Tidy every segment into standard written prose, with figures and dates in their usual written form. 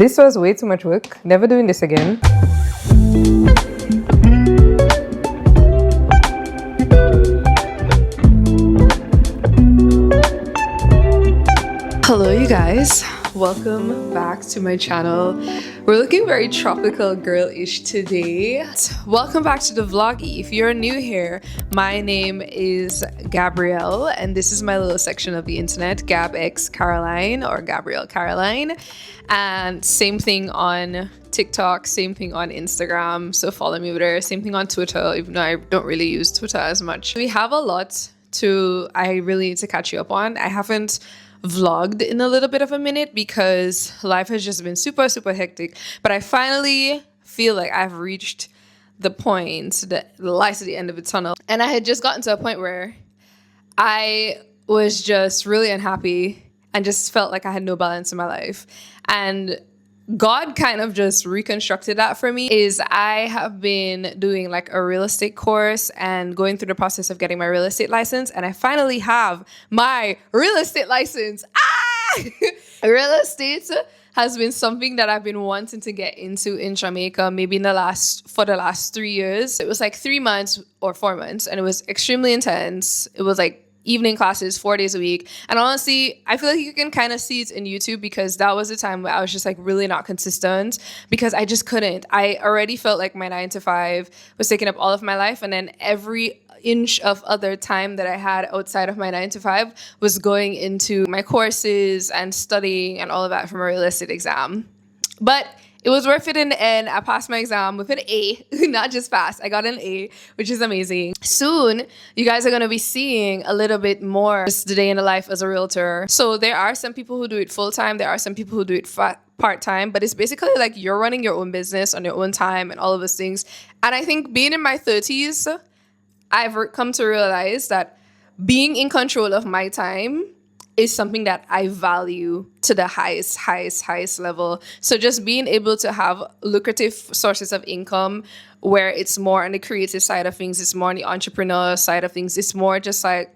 This was way too much work. Never doing this again. Hello, you guys. Welcome back to my channel. We're looking very tropical girl-ish today. Welcome back to the vloggy. If you're new here, my name is Gabrielle, and this is my little section of the internet, Gab X Caroline or Gabrielle Caroline. And same thing on TikTok, same thing on Instagram, so follow me over there. Same thing on Twitter, even though I don't really use Twitter as much. We have a lot I really need to catch you up on. I haven't vlogged in a little bit of a minute because life has just been super hectic, but I finally feel like I've reached the point, the light at the end of the tunnel, and I had just gotten to a point where I was just really unhappy and just felt like I had no balance in my life. And God kind of just reconstructed that for me. I have been doing like a real estate course and going through the process of getting my real estate license, and I finally have my real estate license. Real estate has been something that I've been wanting to get into in Jamaica maybe for the last 3 years. It was like 3 months or 4 months, and it was extremely intense. It was like evening classes 4 days a week, and honestly I feel like you can kind of see it in YouTube because that was the time where I was just like really not consistent because I just couldn't. I already felt like my 9 to 5 was taking up all of my life, and then every inch of other time that I had outside of my 9 to 5 was going into my courses and studying and all of that from a real estate exam. But it was worth it in the end. I passed my exam with an A, not just pass. I got an A, which is amazing. Soon, you guys are going to be seeing a little bit more just the day in the life as a realtor. So there are some people who do it full-time. There are some people who do it part-time, but it's basically like you're running your own business on your own time and all of those things. And I think being in my 30s, I've come to realize that being in control of my time is something that I value to the highest level. So just being able to have lucrative sources of income where it's more on the creative side of things, it's more on the entrepreneur side of things, it's more just like,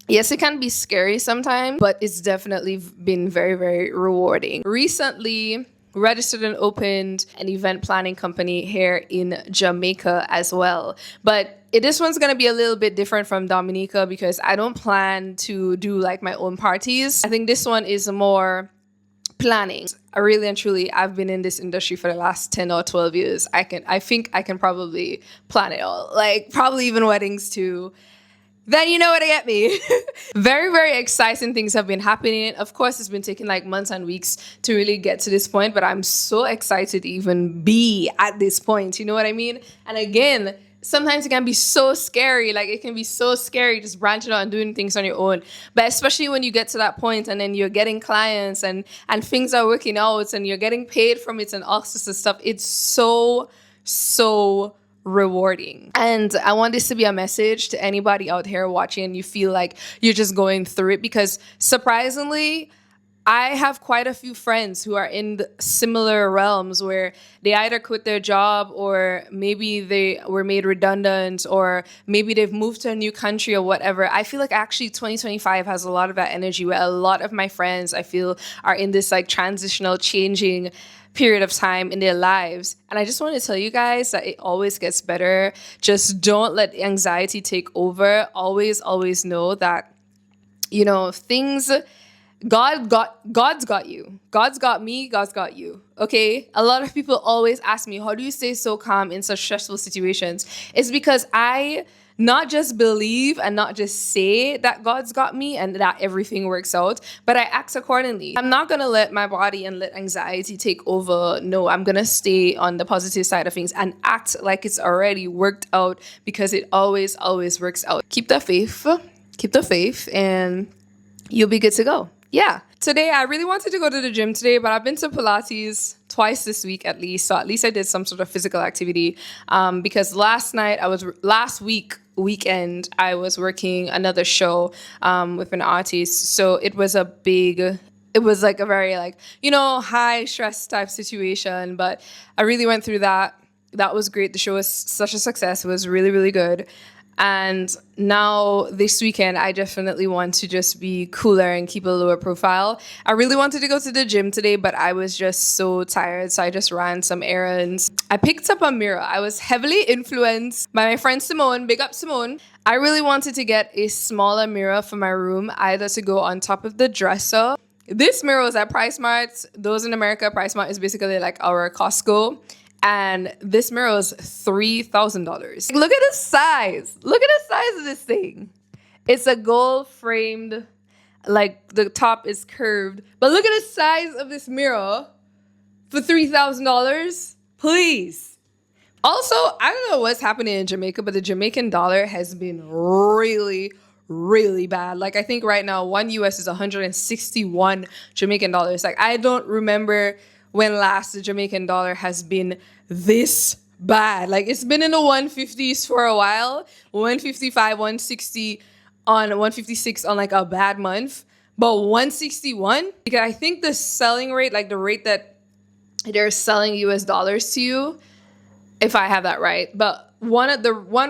yes, it can be scary sometimes, but it's definitely been very rewarding. Recently, registered and opened an event planning company here in Jamaica as well. But this one's going to be a little bit different from Dominica because I don't plan to do like my own parties. I think this one is more planning. I really and truly, I've been in this industry for the last 10 or 12 years. I think I can probably plan it all, like probably even weddings too. Then you know where to get me. Very exciting things have been happening. Of course, it's been taking like months and weeks to really get to this point, but I'm so excited to even be at this point. You know what I mean? And again, sometimes it can be so scary. Like it can be so scary just branching out and doing things on your own. But especially when you get to that point and then you're getting clients and things are working out and you're getting paid from it and all sorts of stuff. It's so rewarding. And I want this to be a message to anybody out here watching and you feel like you're just going through it, because surprisingly, I have quite a few friends who are in the similar realms where they either quit their job or maybe they were made redundant or maybe they've moved to a new country or whatever. I feel like actually 2025 has a lot of that energy where a lot of my friends I feel are in this like transitional changing period of time in their lives. And I just want to tell you guys that it always gets better. Just don't let anxiety take over. Always know that, you know, God's got you. God's got me. God's got you. Okay? A lot of people always ask me, how do you stay so calm in such stressful situations? It's because I not just believe and not just say that God's got me and that everything works out, but I act accordingly. I'm not going to let my body and let anxiety take over. No, I'm going to stay on the positive side of things and act like it's already worked out, because it always works out. Keep the faith and you'll be good to go. Yeah. Today, I really wanted to go to the gym today, but I've been to Pilates twice this week at least. So at least I did some sort of physical activity because last weekend, I was working another show with an artist. So it was like a very like, high stress type situation, but I really went through that. That was great. The show was such a success. It was really good. And now this weekend, I definitely want to just be cooler and keep a lower profile. I really wanted to go to the gym today, but I was just so tired. So I just ran some errands. I picked up a mirror. I was heavily influenced by my friend Simone. Big up Simone. I really wanted to get a smaller mirror for my room, either to go on top of the dresser. This mirror was at PriceMart. Those in America, PriceMart is basically like our Costco. And this mirror was $3,000. Look at the size. Look at the size of this thing. It's a gold framed, like the top is curved. But look at the size of this mirror for $3,000. Please. Also, I don't know what's happening in Jamaica, but the Jamaican dollar has been really bad. Like, I think right now, one US is 161 Jamaican dollars. Like, I don't remember when last the Jamaican dollar has been this bad. Like, it's been in the 150s for a while, 155, 160 on 156 on like a bad month, but 161, because I think the selling rate, like the rate that they're selling US dollars to you, if I have that right, but one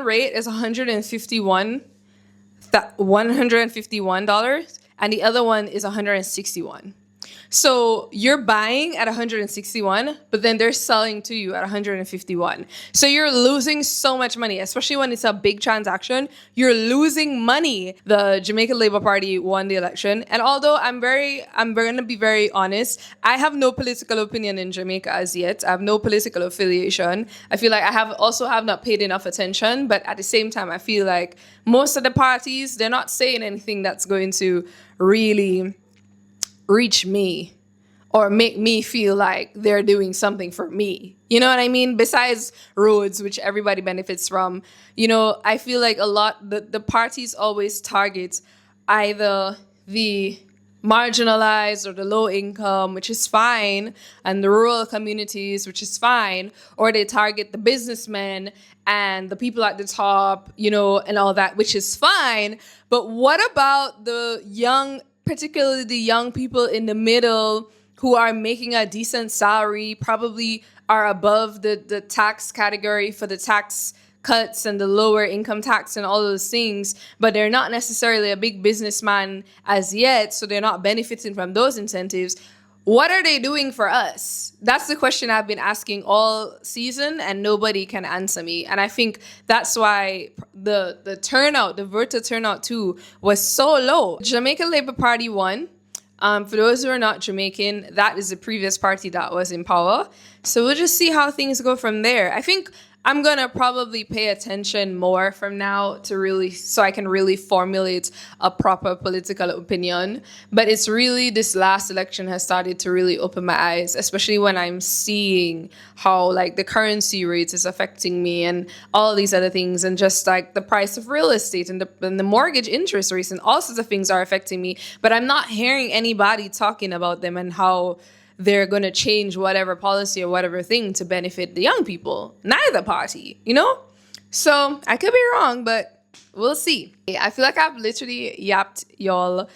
rate is $151, and the other one is 161. So you're buying at 161, but then they're selling to you at 151. So you're losing so much money, especially when it's a big transaction. You're losing money. The Jamaican Labour Party won the election. And although I'm going to be very honest, I have no political opinion in Jamaica as yet. I have no political affiliation. I feel like I have not paid enough attention. But at the same time, I feel like most of the parties, they're not saying anything that's going to really reach me or make me feel like they're doing something for me. You know what I mean? Besides roads, which everybody benefits from. You know, I feel like the parties always target either the marginalized or the low income, which is fine, and the rural communities, which is fine, or they target the businessmen and the people at the top, you know, and all that, which is fine. But what about the young, particularly the young people in the middle who are making a decent salary, probably are above the tax category for the tax cuts and the lower income tax and all those things, but they're not necessarily a big businessman as yet, so they're not benefiting from those incentives. What are they doing for us? That's the question I've been asking all season, and nobody can answer me. And I think that's why the turnout, the voter turnout too, was so low. Jamaican Labour Party won. For those who are not Jamaican, that is the previous party that was in power. So we'll just see how things go from there. I think I'm going to probably pay attention more from now so I can really formulate a proper political opinion. But it's really, this last election has started to really open my eyes, especially when I'm seeing how like the currency rates is affecting me and all these other things, and just like the price of real estate and the mortgage interest rates and all sorts of things are affecting me. But I'm not hearing anybody talking about them and how they're going to change whatever policy or whatever thing to benefit the young people. Neither party, you know? So I could be wrong, but we'll see. I feel like I've literally yapped y'all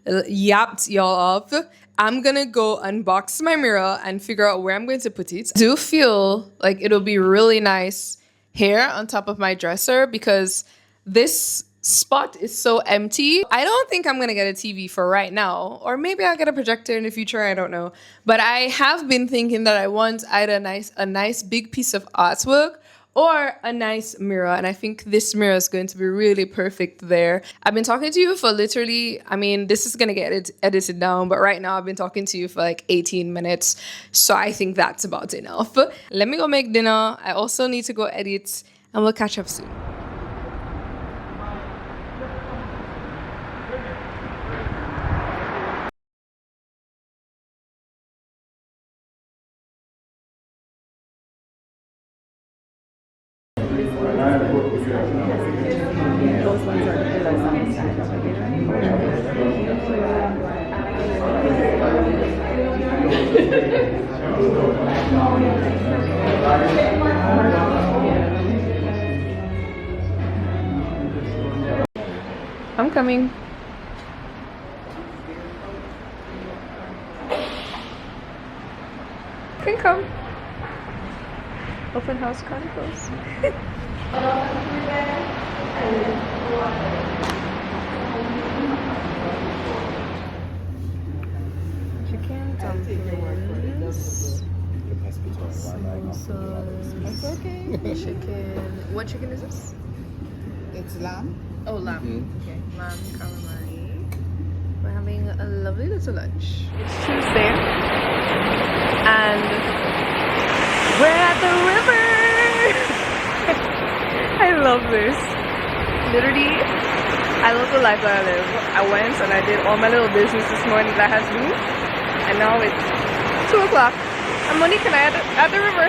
up. I'm going to go unbox my mirror and figure out where I'm going to put it. I do feel like it'll be really nice here on top of my dresser because this spot is so empty. I don't think I'm going to get a TV for right now, or maybe I'll get a projector in the future, I don't know. But I have been thinking that I want either a nice big piece of artwork or a nice mirror, and I think this mirror is going to be really perfect there. I've been talking to you for literally, I mean, this is going to get edited down, but right now I've been talking to you for like 18 minutes, so I think that's about enough. Let me go make dinner. I also need to go edit, and we'll catch up soon. Those ones are the pillows on the side. I'm coming. You can come. Open House Chronicles. Chicken dumplings. It's okay. Chicken. What chicken is this? It's lamb. Oh, lamb. Okay, lamb calamari. We're having a lovely little lunch. It's Tuesday, and we're at the river. I love this. Literally, I love the life that I live. I went and I did all my little business this morning that I had to do, and now it's 2 o'clock. And Monique and I at the river.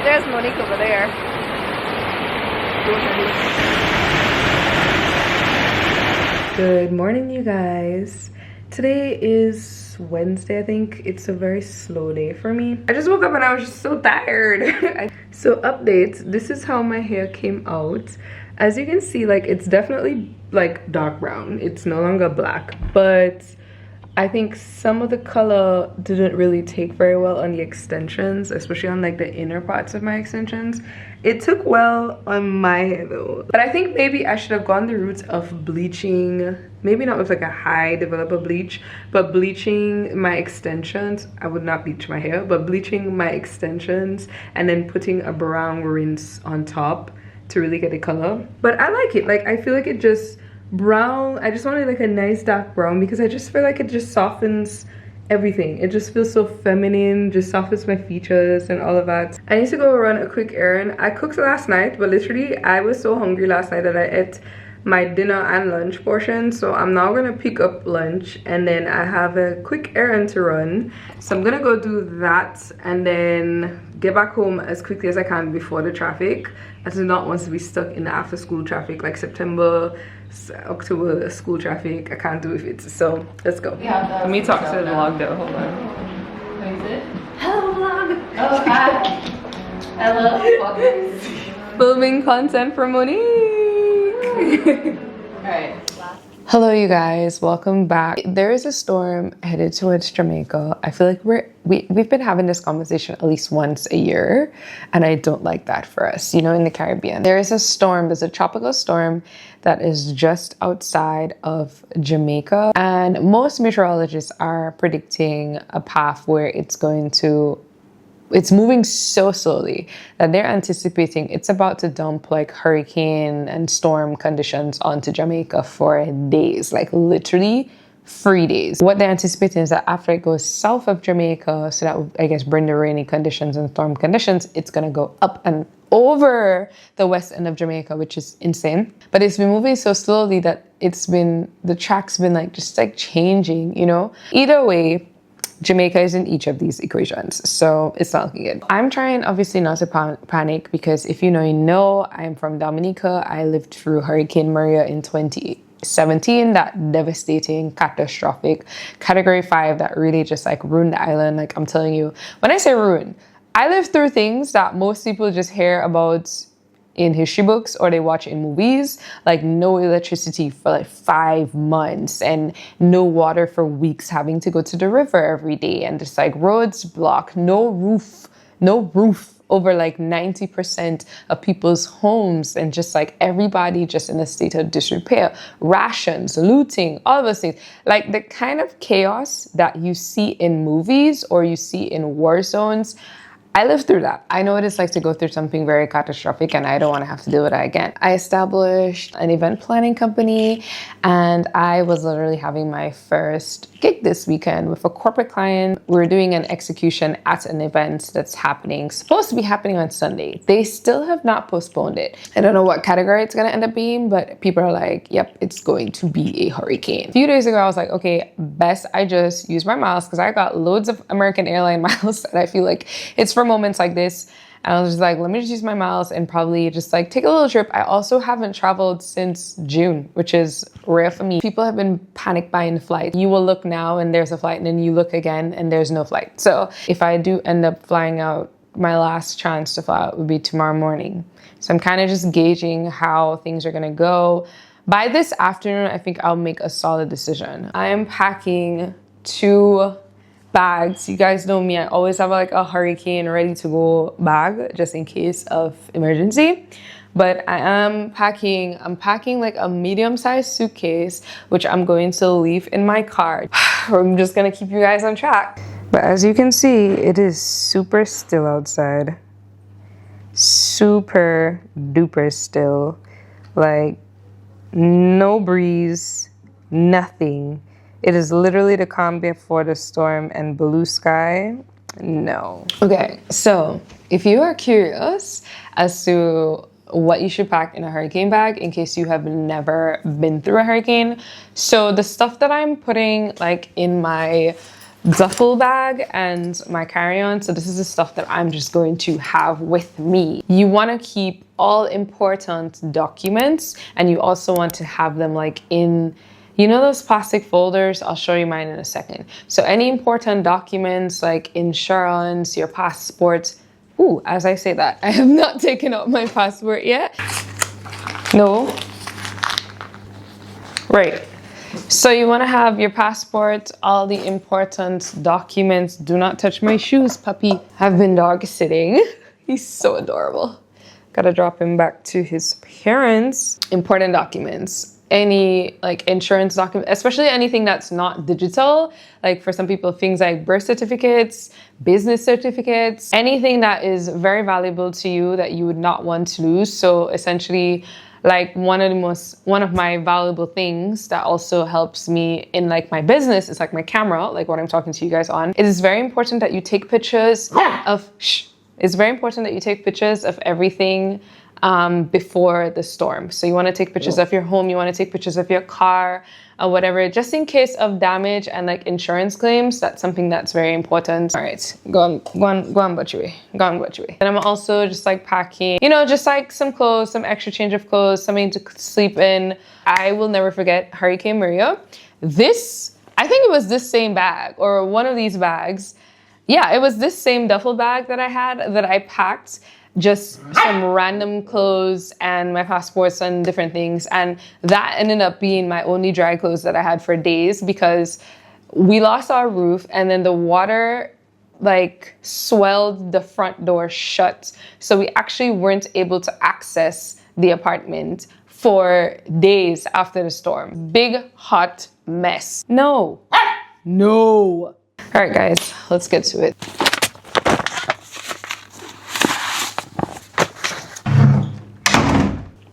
There's Monique over there. Good morning, you guys. Today is Wednesday, I think. It's a very slow day for me. I just woke up and I was just so tired. So updates, this is how my hair came out. As you can see, like, it's definitely like dark brown. It's no longer black, but I think some of the color didn't really take very well on the extensions, especially on like the inner parts of my extensions. It took well on my hair though. But I think maybe I should have gone the route of bleaching, maybe not with like a high developer bleach, but bleaching my extensions. I would not bleach my hair, but bleaching my extensions and then putting a brown rinse on top to really get the color. But I like it. Like, I feel like it just brown, I just wanted like a nice dark brown because I just feel like it just softens everything. It just feels so feminine, just softens my features and all of that. I need to go run a quick errand. I cooked last night, but literally I was so hungry last night that I ate my dinner and lunch portion. So I'm now gonna pick up lunch and then I have a quick errand to run. So I'm gonna go do that and then get back home as quickly as I can before the traffic. I do not want to be stuck in the after school traffic, like September, October school traffic. I can't do it. So let's go. Yeah, let me talk to the vlog though. Hold on. What is it? Hello vlog. Oh, hi. Hello. Filming content for Monique. Alright. Hello you guys, welcome back. There is a storm headed towards Jamaica. I feel like we've been having this conversation at least once a year, and I don't like that for us, you know, in the Caribbean. There is a storm, there's a tropical storm that is just outside of Jamaica, and most meteorologists are predicting a path where it's moving so slowly that they're anticipating it's about to dump like hurricane and storm conditions onto Jamaica for days, like literally 3 days. What they're anticipating is that after it goes south of Jamaica, so that would, I guess, bring the rainy conditions and storm conditions, it's gonna go up and over the west end of Jamaica, which is insane. But it's been moving so slowly that the track's been like just like changing, you know? Either way, Jamaica is in each of these equations, so it's not looking good. I'm trying obviously not to panic because if you know, I'm from Dominica. I lived through Hurricane Maria in 2017, that devastating, catastrophic Category 5 that really just like ruined the island. Like, I'm telling you, when I say ruined, I lived through things that most people just hear about in history books or they watch in movies, like no electricity for like 5 months and no water for weeks, having to go to the river every day, and just like roads blocked, no roof over like 90% of people's homes, and just like everybody just in a state of disrepair, rations, looting, all of those things. Like the kind of chaos that you see in movies or you see in war zones, I lived through that. I know what it's like to go through something very catastrophic, and I don't want to have to deal with that again. I established an event planning company, and I was literally having my first gig this weekend with a corporate client. We were doing an execution at an event that's supposed to be happening on Sunday. They still have not postponed it. I don't know what category it's going to end up being, but people are like, yep, it's going to be a hurricane. A few days ago, I was like, okay, best I just use my miles, because I got loads of American airline miles, and I feel like it's for moments like this. And I was just like, let me just use my miles and probably just like take a little trip. I also haven't traveled since June, which is rare for me. People have been panic buying flights. You will look now and there's a flight, and then you look again and there's no flight. So if I do end up flying out, my last chance to fly out would be tomorrow morning. So I'm kind of just gauging how things are gonna go. By this afternoon, I think I'll make a solid decision. I am packing 2 bags. You guys know me, I always have like a hurricane ready to go bag just in case of emergency. But I'm packing like a medium-sized suitcase, which I'm going to leave in my car. I'm just gonna keep you guys on track. But as you can see, it is super still outside. Super duper still. Like, no breeze, nothing. It is literally the calm before the storm and blue sky. No. Okay, so if you are curious as to what you should pack in a hurricane bag in case you have never been through a hurricane, so the stuff that I'm putting like in my duffel bag and my carry-on, so this is the stuff that I'm just going to have with me. You want to keep all important documents, and you also want to have them like in, you know, those plastic folders. I'll show you mine in a second. So any important documents like insurance, your passport. Ooh, as I say that, I have not taken out my passport yet. No. Right. So you want to have your passport, all the important documents. Do not touch my shoes, puppy. I've been dog sitting. He's so adorable. Gotta drop him back to his parents. Important documents. Any like insurance document, especially anything that's not digital. Like for some people, things like birth certificates, business certificates, anything that is very valuable to you that you would not want to lose. So essentially, like one of my valuable things that also helps me in like my business is like my camera, like what I'm talking to you guys on. It is very important that you take pictures of, it's very important that you take pictures of everything before the storm. So you want to take pictures of your home, you want to take pictures of your car, or whatever, just in case of damage and like insurance claims. That's something that's very important. All right, go on, Butchery. And I'm also just like packing, you know, just like some clothes, some extra change of clothes, something to sleep in. I will never forget Hurricane Maria. I think it was this same bag or one of these bags. Yeah, it was this same duffel bag that I had that I packed just some random clothes and my passports and different things. And that ended up being my only dry clothes that I had for days because we lost our roof and then the water like swelled the front door shut. So we actually weren't able to access the apartment for days after the storm. Big hot mess. No. All right, guys, let's get to it.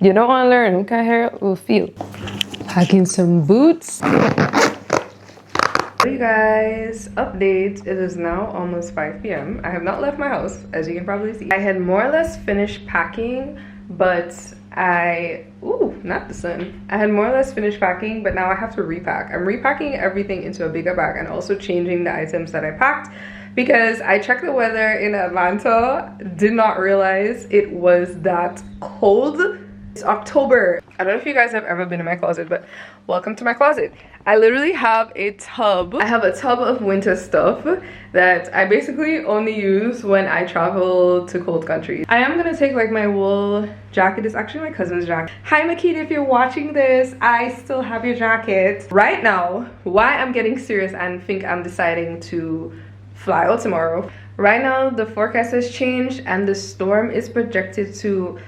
You don't want to learn, who can hear it will feel. Packing some boots. Hey guys, update. It is now almost 5 p.m. I have not left my house, as you can probably see. I had more or less finished packing, but not the sun. I had more or less finished packing, but now I have to repack. I'm repacking everything into a bigger bag and also changing the items that I packed because I checked the weather in Atlanta, did not realize it was that cold. It's October. I don't know if you guys have ever been in my closet, but welcome to my closet. I literally have a tub. I have a tub of winter stuff that I basically only use when I travel to cold countries. I am gonna take like my wool jacket. It's actually my cousin's jacket. Hi Makita, if you're watching this, I still have your jacket. Right now, why I'm getting serious and think I'm deciding to fly out tomorrow. Right now, the forecast has changed and the storm is projected to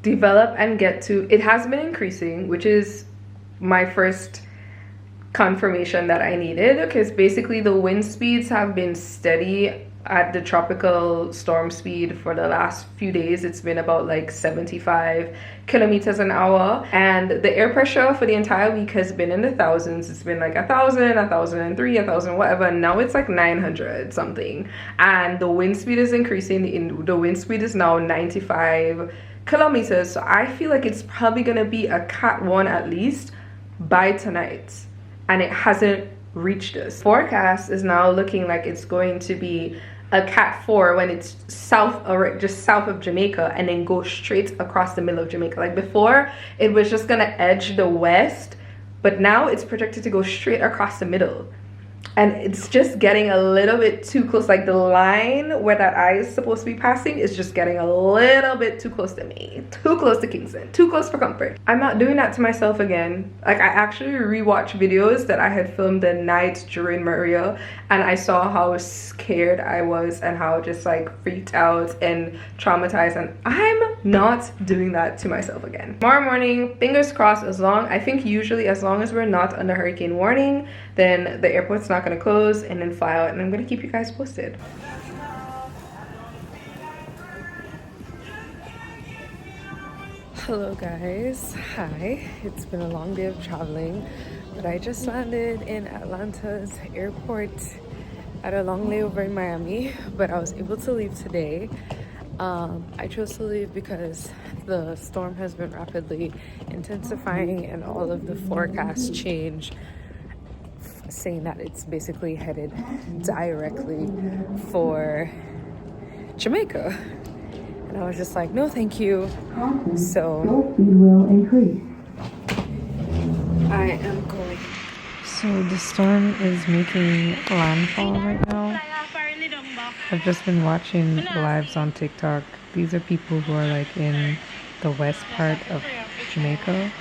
develop and get to, it has been increasing, which is my first confirmation that I needed, because basically the wind speeds have been steady at the tropical storm speed for the last few days. It's been about like 75 kilometers an hour, and the air pressure for the entire week has been in the thousands. It's been like 1,000, 1,003, 1,000 whatever. Now it's like 900 something, and the wind speed is increasing. The wind speed is now 95 kilometers. So I feel like it's probably gonna be a Cat 1 at least by tonight, and it hasn't reached us. Forecast is now looking like it's going to be a Cat 4 when it's south, or just south of Jamaica, and then go straight across the middle of Jamaica. Like before, it was just gonna edge the west, but now it's projected to go straight across the middle. and it's just getting a little bit too close. Like the line where that eye is supposed to be passing is just getting a little bit too close to me, too close to Kingston, too close for comfort. I'm not doing that to myself again. Like I actually rewatched videos that I had filmed the night during Maria, and I saw how scared I was and how just like freaked out and traumatized, and I'm not doing that to myself again. Tomorrow morning, fingers crossed, I think usually as long as we're not under hurricane warning, then the airport's not going to close, and then fly out, and I'm going to keep you guys posted. Hello guys, hi. It's been a long day of traveling, but I just landed in Atlanta's airport at a long layover in Miami, but I was able to leave today. I chose to leave because the storm has been rapidly intensifying and all of the forecasts change, saying that it's basically headed directly for Jamaica. And I was just like, no thank you. So speed will increase. I am going. So the storm is making landfall right now. I've just been watching lives on TikTok. These are people who are like in the west part of Jamaica.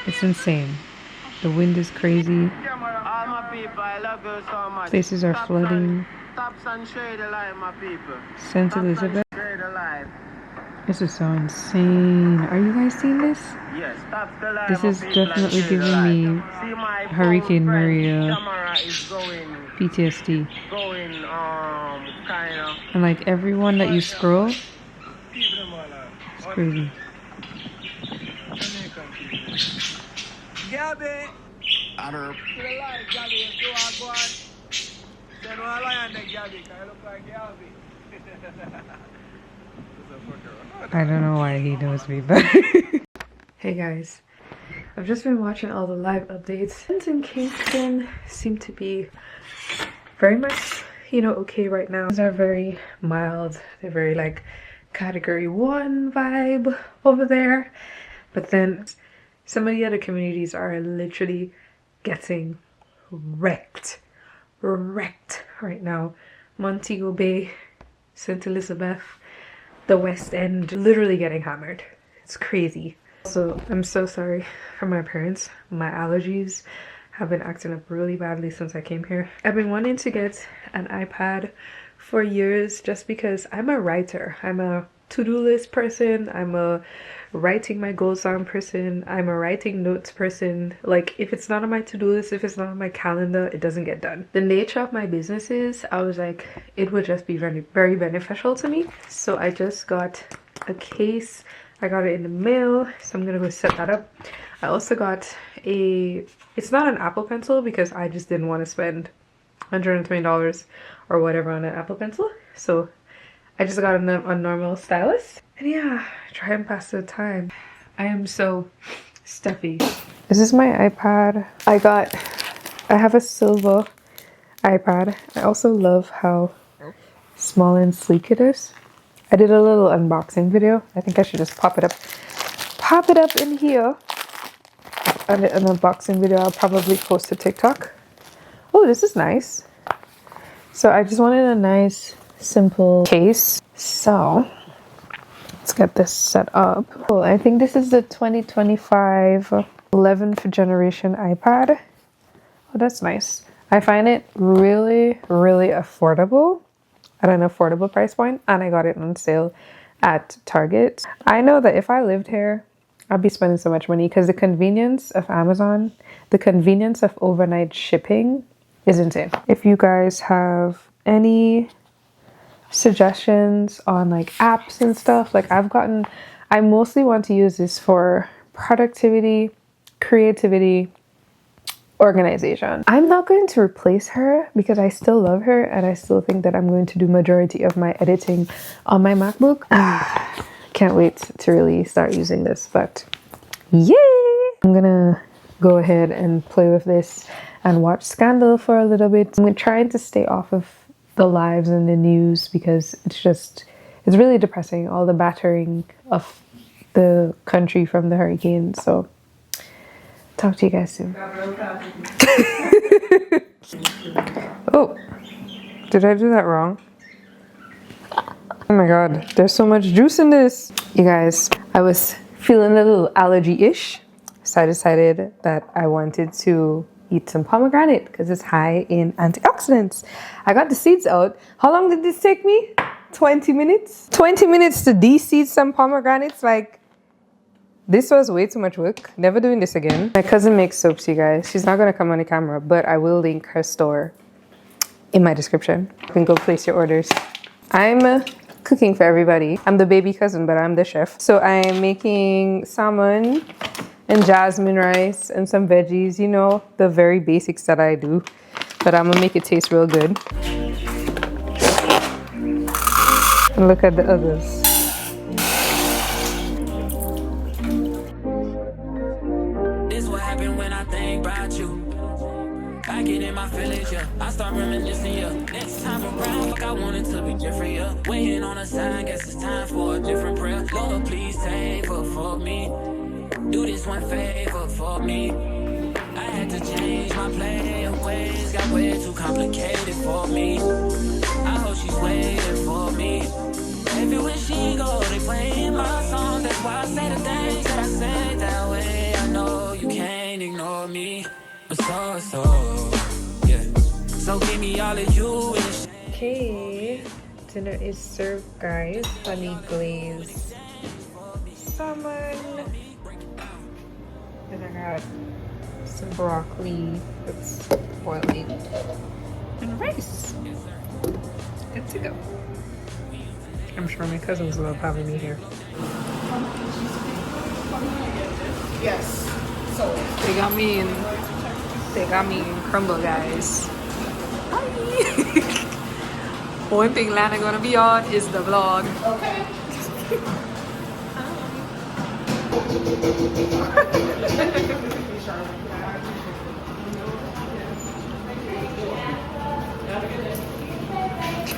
It's insane. The wind is crazy. Places are flooding. St. Elizabeth. This is so insane. Are you guys seeing this? Yes. This is definitely giving me Hurricane Maria PTSD. And like everyone that you scroll, it's crazy. I don't know why he knows me, but hey guys, I've just been watching all the live updates. Things in Kingston seem to be very much, you know, okay right now. These are very mild. They're very like category 1 vibe over there. But then some of the other communities are literally getting wrecked right now. Montego Bay, St. Elizabeth, the West End, literally getting hammered. It's crazy. So I'm so sorry for my parents. My allergies have been acting up really badly since I came here. I've been wanting to get an iPad for years just because I'm a writer. I'm a to-do list person. I'm a writing my goals down person. I'm a writing notes person. Like if it's not on my to-do list, if it's not on my calendar, it doesn't get done. The nature of my business is, I was like, it would just be very, very beneficial to me. So I just got a case. I got it in the mail, so I'm gonna go set that up. I also got it's not an Apple Pencil because I just didn't want to spend $120 or whatever on an Apple Pencil. So I just got a normal stylus. And yeah, try and pass the time. I am so stuffy. This is my iPad. I have a silver iPad. I also love how small and sleek it is. I did a little unboxing video. I think I should just pop it up in here. And an unboxing video I'll probably post to TikTok. Oh, this is nice. So I just wanted a nice, simple case. So let's get this set up. Oh, I think this is the 2025 11th generation iPad. Oh, that's nice. I find it really, really affordable at an affordable price point, and I got it on sale at Target. I know that if I lived here, I'd be spending so much money because the convenience of Amazon, the convenience of overnight shipping is insane. If you guys have any suggestions on like apps and stuff, like I mostly want to use this for productivity, creativity, organization. I'm not going to replace her because I still love her and I still think that I'm going to do majority of my editing on my MacBook. Can't wait to really start using this, but yay! I'm gonna go ahead and play with this and watch Scandal for a little bit. I'm trying to stay off of the lives and the news because it's really depressing, all the battering of the country from the hurricane. So Talk to you guys soon. Oh, did I do that wrong? Oh my god, there's so much juice in this. You guys, I was feeling a little allergy-ish, so I decided that I wanted to eat some pomegranate because it's high in antioxidants. I got the seeds out. How long did this take me? 20 minutes? 20 minutes to de-seed some pomegranates? Like, this was way too much work. Never doing this again. My cousin makes soaps, you guys. She's not gonna come on the camera, but I will link her store in my description. You can go place your orders. I'm cooking for everybody. I'm the baby cousin, but I'm the chef. So I'm making salmon and jasmine rice and some veggies, you know, the very basics that I do. But I'm gonna make it taste real good. And look at the others. This what happened when I think about you. I get in my feelings, yeah. I start reminiscing, yeah. Next time around, fuck, I want it to be different, yeah. Waiting on a sign, guess it's time for a different prayer. Lord, please save her for me. Do this one favor for me. I had to change my play of ways, got way too complicated for me. I hope she's waiting for me. Everywhere she go, they playing my song. That's why I say the things that I say that way. I know you can't ignore me. But yeah. So give me all of you in the Okay, dinner is served, guys. Honey glazed salmon. And I got some broccoli that's boiling and rice. Good to go. I'm sure my cousins love having me here. Yes. So They got me in crumble, guys. Hi. One thing Lana gonna be on is the vlog. okay.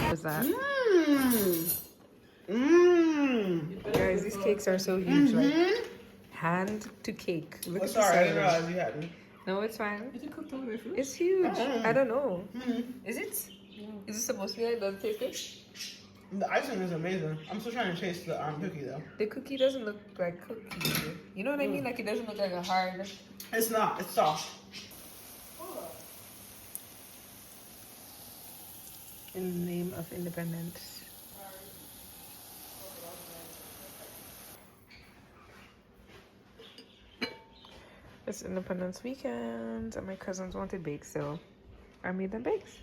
What's that? Mmm. Guys, these cakes are so huge. Like, hand to cake. Look at the Sorry, I didn't size. realize you hadn't. No, it's fine. Is it cooked all the way through? It's huge. I don't know. Mm-hmm. Is it? Is it supposed to be like that taste? The icing is amazing. I'm still trying to taste the cookie though. The cookie doesn't look like cookie. You know what I mean? Like, it doesn't look like a hard. It's not. It's soft. In the name of independence. It's Independence weekend, and my cousins wanted bakes, so I made them bakes.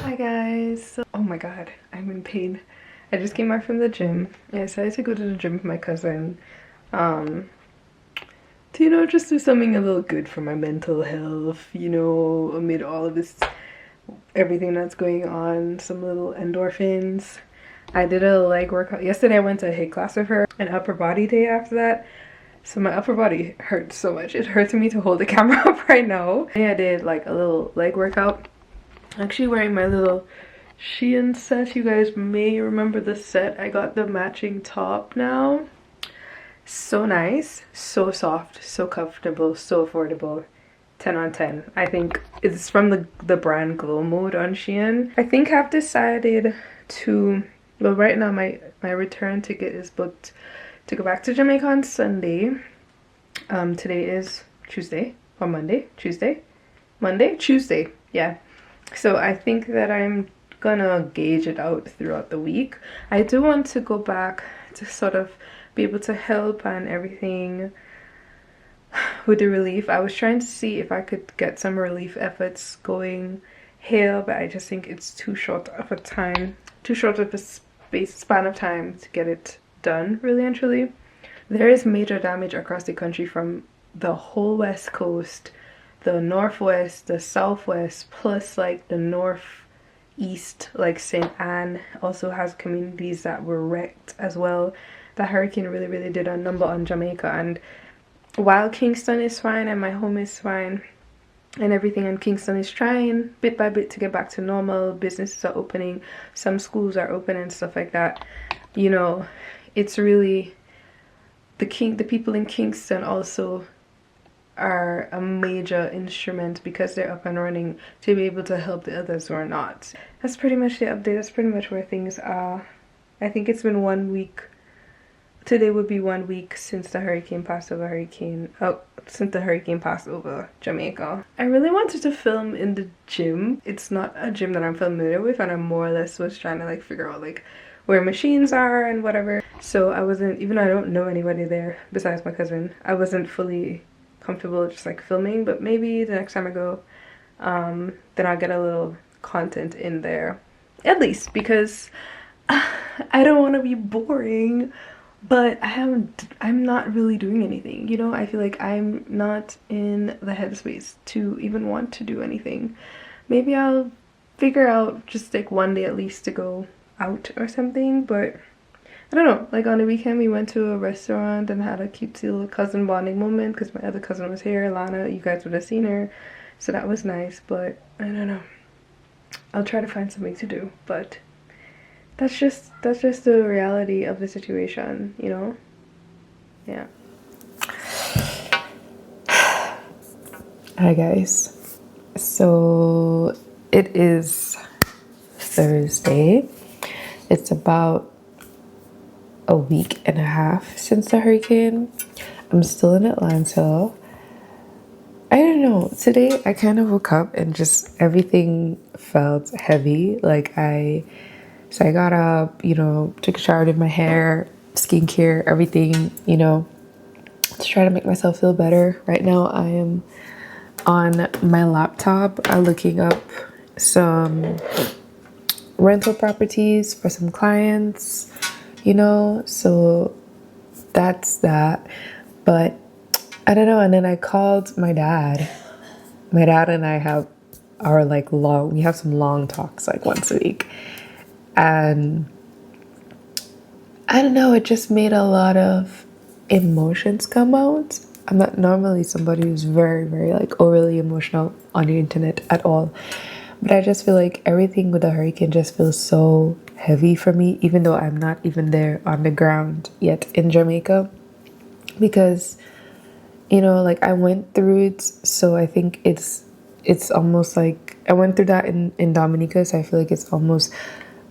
Hi guys. Oh my god, I'm in pain. I just came back from the gym. I decided to go to the gym with my cousin. To, you know, just do something a little good for my mental health, you know, amid all of this, everything that's going on, some little endorphins. I did a leg workout. Yesterday I went to a HIIT class with her, an upper body day after that. So my upper body hurt so much. It hurts me to hold the camera up right now. I did like a little leg workout. Actually wearing my little Shein set. You guys may remember the set. I got the matching top now. So nice, so soft, so comfortable, so affordable. 10 on 10. I think it's from the brand Glow Mode on Shein. I think I've decided to, well, right now my return ticket is booked to go back to Jamaica on Sunday. Today is Tuesday or Monday? Tuesday? Monday? Tuesday. Yeah. So I think that I'm gonna gauge it out throughout the week. I do want to go back to sort of be able to help and everything with the relief. I was trying to see if I could get some relief efforts going here, but I just think it's too short of a time, too short of a span of time to get it done, really and truly. There is major damage across the country from the whole west coast, the northwest, the southwest, plus like the north east, like St. Anne, also has communities that were wrecked as well. The hurricane really did a number on Jamaica, and while Kingston is fine and my home is fine and everything in Kingston is trying bit by bit to get back to normal, businesses are opening, some schools are open and stuff like that, you know, it's really the people in Kingston also are a major instrument because they're up and running to be able to help the others who are not. That's pretty much the update. That's pretty much where things are. I think it's been 1 week. Today would be 1 week since the hurricane passed over Jamaica. I really wanted to film in the gym. It's not a gym that I'm familiar with, and I more or less was trying to like figure out like where machines are and whatever. So I wasn't, even though I don't know anybody there besides my cousin, I wasn't fully comfortable just like filming. But maybe the next time I go, then I'll get a little content in there, at least, because I don't want to be boring. But I'm not really doing anything, you know. I feel like I'm not in the headspace to even want to do anything. Maybe I'll figure out just like one day at least to go out or something, but I don't know. Like on the weekend we went to a restaurant and had a cute little cousin bonding moment because my other cousin was here, Lana. You guys would have seen her, so that was nice. But I don't know, I'll try to find something to do, but that's just the reality of the situation, you know? Yeah. Hi guys. So it is Thursday. It's about a week and a half since the hurricane. I'm still in Atlanta. I don't know. Today I kind of woke up and just everything felt heavy. So I got up, you know, took a shower, did my hair, skincare, everything, you know, to try to make myself feel better. Right now I am on my laptop looking up some rental properties for some clients, you know, so that's that. But I don't know. And then I called my dad. My dad and I have we have some long talks like once a week. And I don't know, it just made a lot of emotions come out. I'm not normally somebody who's very like overly emotional on the internet at all. But I just feel like everything with the hurricane just feels so heavy for me, even though I'm not even there on the ground yet in Jamaica. Because, you know, like I went through it, so I think it's almost like I went through that in Dominica, so I feel like it's almost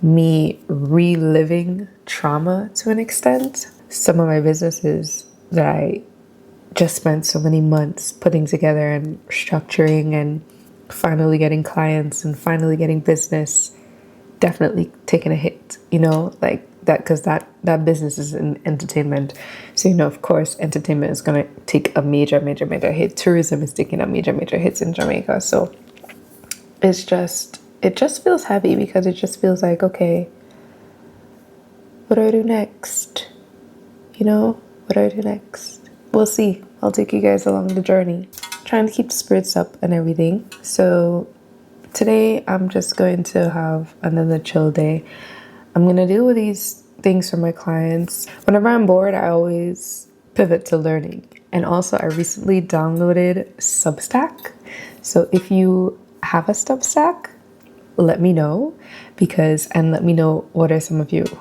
me reliving trauma to an extent. Some of my businesses that I just spent so many months putting together and structuring and finally getting clients and finally getting business, definitely taking a hit, you know, like that, because that business is in entertainment. So, you know, of course, entertainment is going to take a major hit. Tourism is taking a major hits in Jamaica. So it just feels heavy because it just feels like, okay, what do I do next? You know, what do I do next? We'll see. I'll take you guys along the journey. Trying to keep the spirits up and everything. So today I'm just going to have another chill day. I'm going to deal with these things for my clients. Whenever I'm bored, I always pivot to learning. And also I recently downloaded Substack. So if you have a Substack, let me know, and let me know who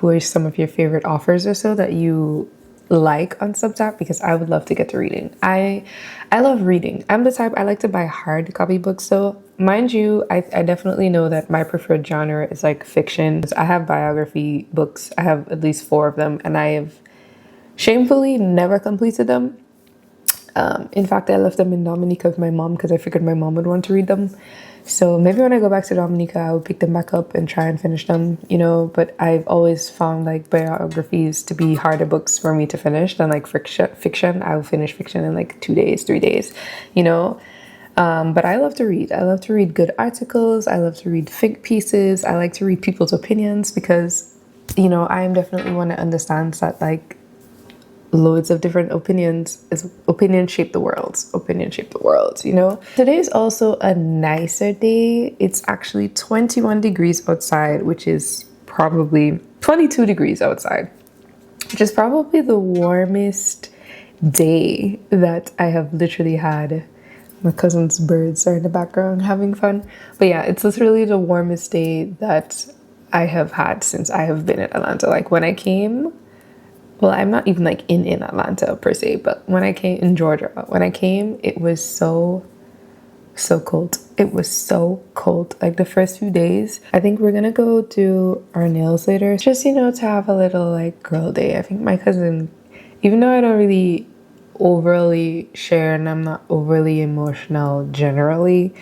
are some of your favorite authors or so that you like on Substack, because I would love to get to reading. I love reading. I'm the type, I like to buy hard copy books though. Mind you, I definitely know that my preferred genre is like fiction. I have biography books. I have at least 4 of them, and I have shamefully never completed them. In fact, I left them in Dominica with my mom because I figured my mom would want to read them. So maybe when I go back to Dominica, I will pick them back up and try and finish them, you know. But I've always found like biographies to be harder books for me to finish than like fiction. I will finish fiction in like 2 days, 3 days, you know. But I love to read. I love to read good articles. I love to read think pieces. I like to read people's opinions because, you know, I am definitely one that understands that like loads of different opinions. Opinion shape the world. Opinion shape the world, you know? Today is also a nicer day. It's actually 21 degrees outside, which is probably 22 degrees outside, which is probably the warmest day that I have literally had. My cousin's birds are in the background having fun. But yeah, it's literally the warmest day that I have had since I have been in Atlanta. Like when I came, well, I'm not even like in Atlanta per se, but when I came in Georgia, when I came, it was so cold. It was so cold. Like the first few days, I think we're gonna go do our nails later, just, you know, to have a little like girl day. I think my cousin, even though I don't really overly share and I'm not overly emotional generally,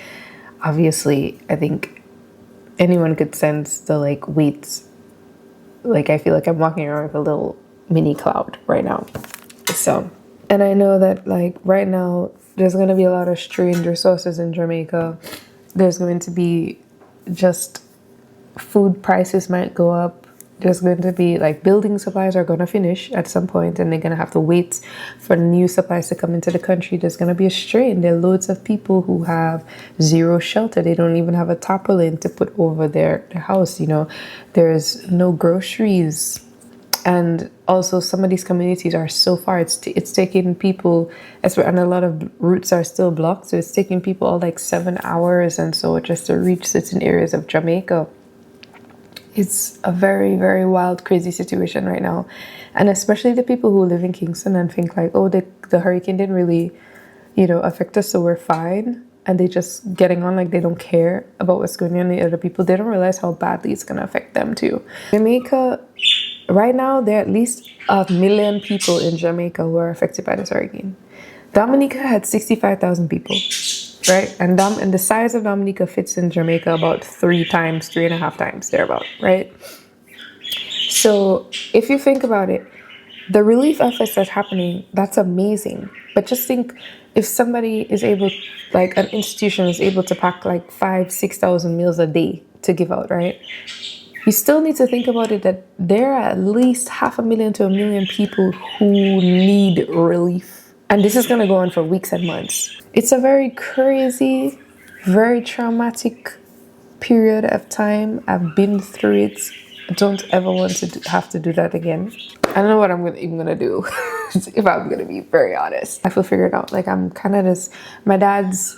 obviously I think anyone could sense the like weights. Like I feel like I'm walking around with a little mini cloud right now. So, and I know that like right now there's going to be a lot of strained resources in Jamaica. There's going to be just food prices might go up. There's going to be like building supplies are going to finish at some point and they're going to have to wait for new supplies to come into the country. There's going to be a strain. There are loads of people who have zero shelter. They don't even have a tarpaulin to put over their house, you know. There's no groceries. And also some of these communities are so far. It's taking people, and a lot of routes are still blocked. So it's taking people all like 7 hours and so just to reach certain areas of Jamaica. It's a very, very wild, crazy situation right now. And especially the people who live in Kingston and think like, oh, the hurricane didn't really, you know, affect us, so we're fine. And they just getting on like they don't care about what's going on in the other people. They don't realize how badly it's going to affect them too. Jamaica, right now, there are at least 1 million people in Jamaica who are affected by this hurricane. Dominica had 65,000 people, right? And the size of Dominica fits in Jamaica about 3.5 times, thereabout, right? So if you think about it, the relief efforts that's happening, that's amazing. But just think if somebody is able, like an institution is able to pack like 5,000-6,000 meals a day to give out, right? You still need to think about it that there are at least 500,000 to 1 million people who need relief. And this is going to go on for weeks and months. It's a very crazy, very traumatic period of time. I've been through it. I don't ever want to have to do that again. I don't know what I'm even going to do, if I'm going to be very honest. I feel figured out. Like I'm kind of just, my dad's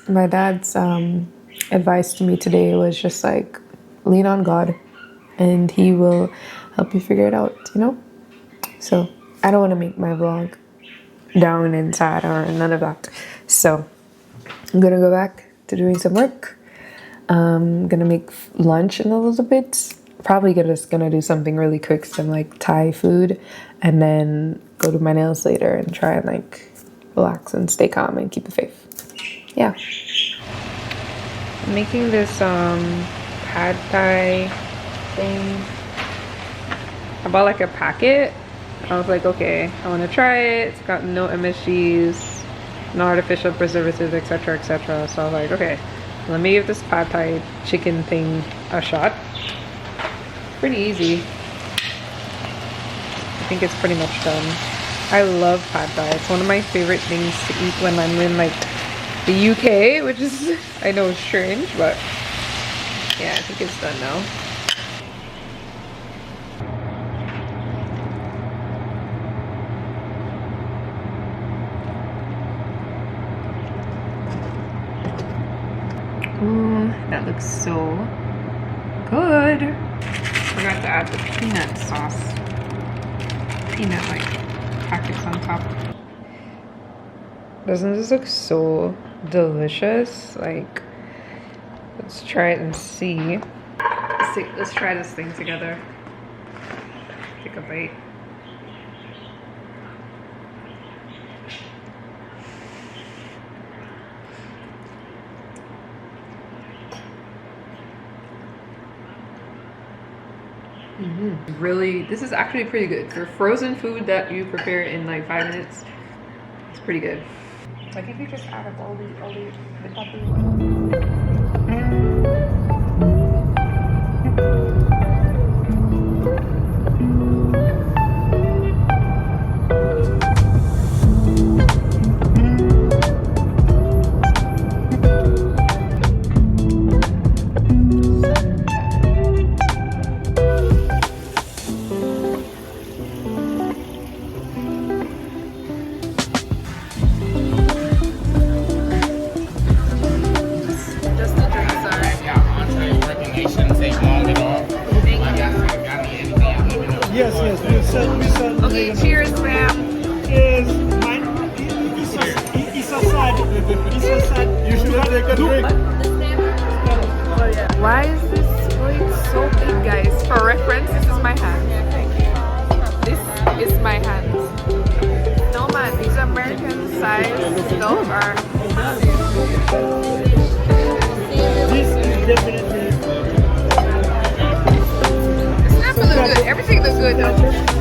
advice to me today was just like, lean on God. And he will help you figure it out, you know? So I don't want to make my vlog down and sad or none of that. So I'm going to go back to doing some work. I'm going to make lunch in a little bit. Probably just going to do something really quick, some like Thai food. And then go do my nails later and try and like relax and stay calm and keep the faith. Yeah. I'm making this pad Thai thing. I bought like a packet. I was like, okay, I want to try it. It's got no MSGs, no artificial preservatives, etc., etc. So I was like, okay, let me give this pad Thai chicken thing a shot. Pretty easy. I think it's pretty much done. I love pad Thai. It's one of my favorite things to eat when I'm in like the UK, which is, I know, strange, but yeah, I think it's done now. Ooh, that looks so good. Forgot to add the peanut sauce. Peanut like packets on top. Doesn't this look so delicious? Like, let's try it and see. Let's try this thing together. Take a bite. Really, this is actually pretty good. For frozen food that you prepare in like 5 minutes, it's pretty good. Like if you just add up all the toppings. Okay, cheers, ma'am. Is my he's so sad. He's so sad. You should have taken a drink. Why is this plate so big, guys? For reference, this is my hand. This is my hand. No man, these American size stuff are. This is definitely It's not look good. Everything looks good though.